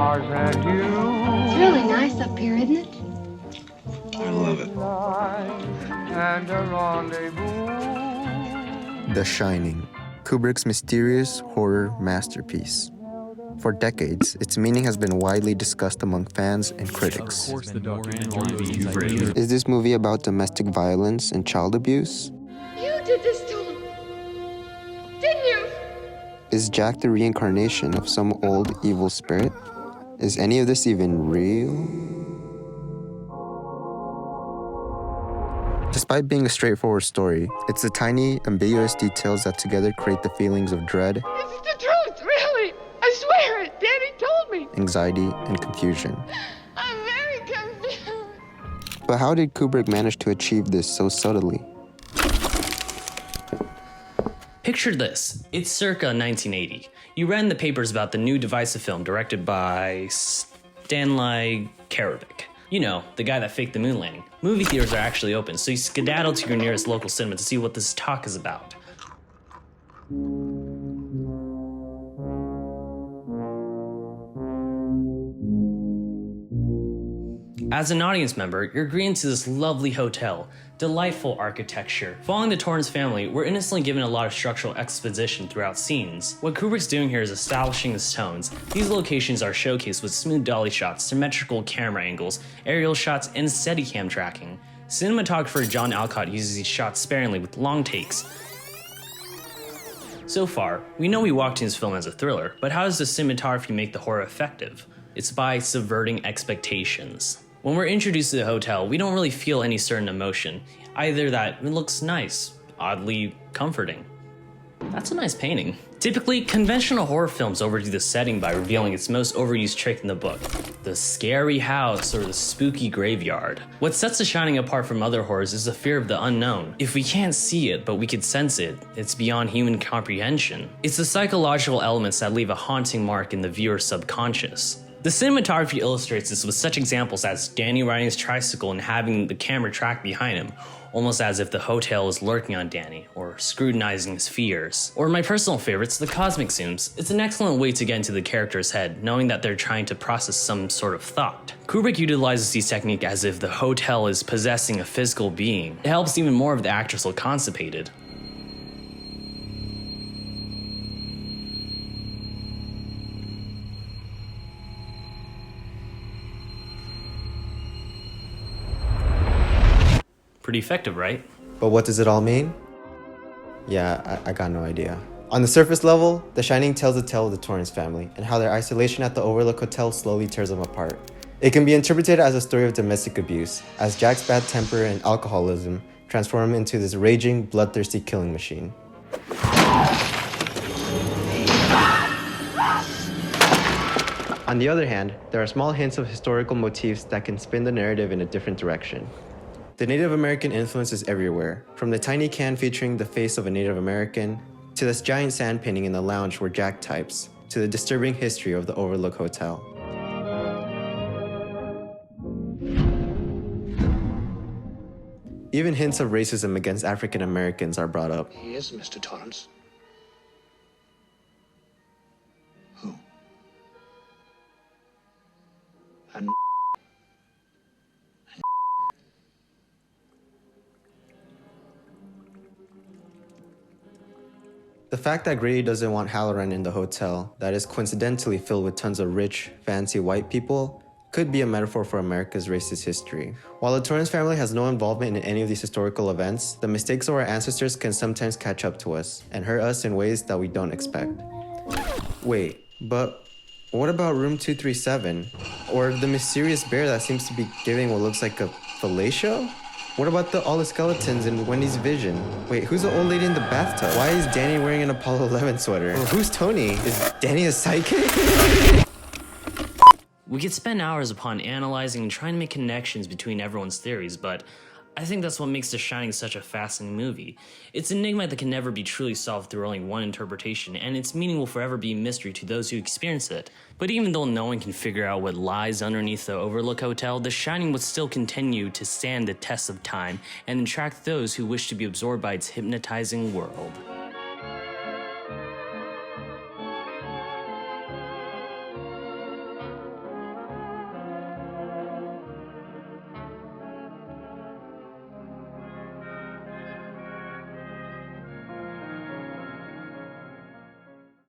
stars and you. It's really nice up here, isn't it? I love it. And a rendezvous. The Shining, Kubrick's mysterious horror masterpiece. For decades, its meaning has been widely discussed among fans and critics. Is this movie about domestic violence and child abuse? You did this to him, didn't you? Is Jack the reincarnation of some old evil spirit? Is any of this even real? Despite being a straightforward story, it's the tiny, ambiguous details that together create the feelings of dread, It's the truth, really. I swear it. Daddy told me. anxiety, and confusion. I'm very confused. But how did Kubrick manage to achieve this so subtly? Picture this. It's circa 1980. You read in the papers about the new divisive film directed by Stanley Kubrick. You know, the guy that faked the moon landing. Movie theaters are actually open, so you skedaddle to your nearest local cinema to see what this talk is about. As an audience member, you're greeted to this lovely hotel, delightful architecture. Following the Torrance family, we're innocently given a lot of structural exposition throughout scenes. What Kubrick's doing here is establishing his tones. These locations are showcased with smooth dolly shots, symmetrical camera angles, aerial shots, and Steadicam tracking. Cinematographer John Alcott uses these shots sparingly with long takes. So far, we know we walked into this film as a thriller, but how does the cinematography make the horror effective? It's by subverting expectations. When we're introduced to the hotel, we don't really feel any certain emotion, either that it looks nice, oddly comforting. That's a nice painting. Typically, conventional horror films overdo the setting by revealing its most overused trick in the book, the scary house or the spooky graveyard. What sets The Shining apart from other horrors is the fear of the unknown. If we can't see it, but we can sense it, it's beyond human comprehension. It's the psychological elements that leave a haunting mark in the viewer's subconscious. The cinematography illustrates this with such examples as Danny riding his tricycle and having the camera track behind him, almost as if the hotel is lurking on Danny, or scrutinizing his fears. Or my personal favorites, the cosmic zooms. It's an excellent way to get into the character's head, knowing that they're trying to process some sort of thought. Kubrick utilizes these techniques as if the hotel is possessing a physical being. It helps even more if the actors look constipated. Pretty effective, right? But what does it all mean? Yeah, I got no idea. On the surface level, The Shining tells the tale of the Torrance family and how their isolation at the Overlook Hotel slowly tears them apart. It can be interpreted as a story of domestic abuse, as Jack's bad temper and alcoholism transform him into this raging, bloodthirsty killing machine. On the other hand, there are small hints of historical motifs that can spin the narrative in a different direction. The Native American influence is everywhere, from the tiny can featuring the face of a Native American, to this giant sand painting in the lounge where Jack types, to the disturbing history of the Overlook Hotel. Even hints of racism against African Americans are brought up. He is Mr. Torrance. Who? And The fact that Grady doesn't want Halloran in the hotel, that is coincidentally filled with tons of rich, fancy white people, could be a metaphor for America's racist history. While the Torrance family has no involvement in any of these historical events, the mistakes of our ancestors can sometimes catch up to us and hurt us in ways that we don't expect. Wait, but what about room 237? Or the mysterious bear that seems to be giving what looks like a fellatio? What about all the skeletons in Wendy's vision? Wait, who's the old lady in the bathtub? Why is Danny wearing an Apollo 11 sweater? Or who's Tony? Is Danny a psychic? We could spend hours upon analyzing and trying to make connections between everyone's theories, but I think that's what makes The Shining such a fascinating movie. It's an enigma that can never be truly solved through only one interpretation, and its meaning will forever be a mystery to those who experience it. But even though no one can figure out what lies underneath the Overlook Hotel, The Shining would still continue to stand the test of time and attract those who wish to be absorbed by its hypnotizing world.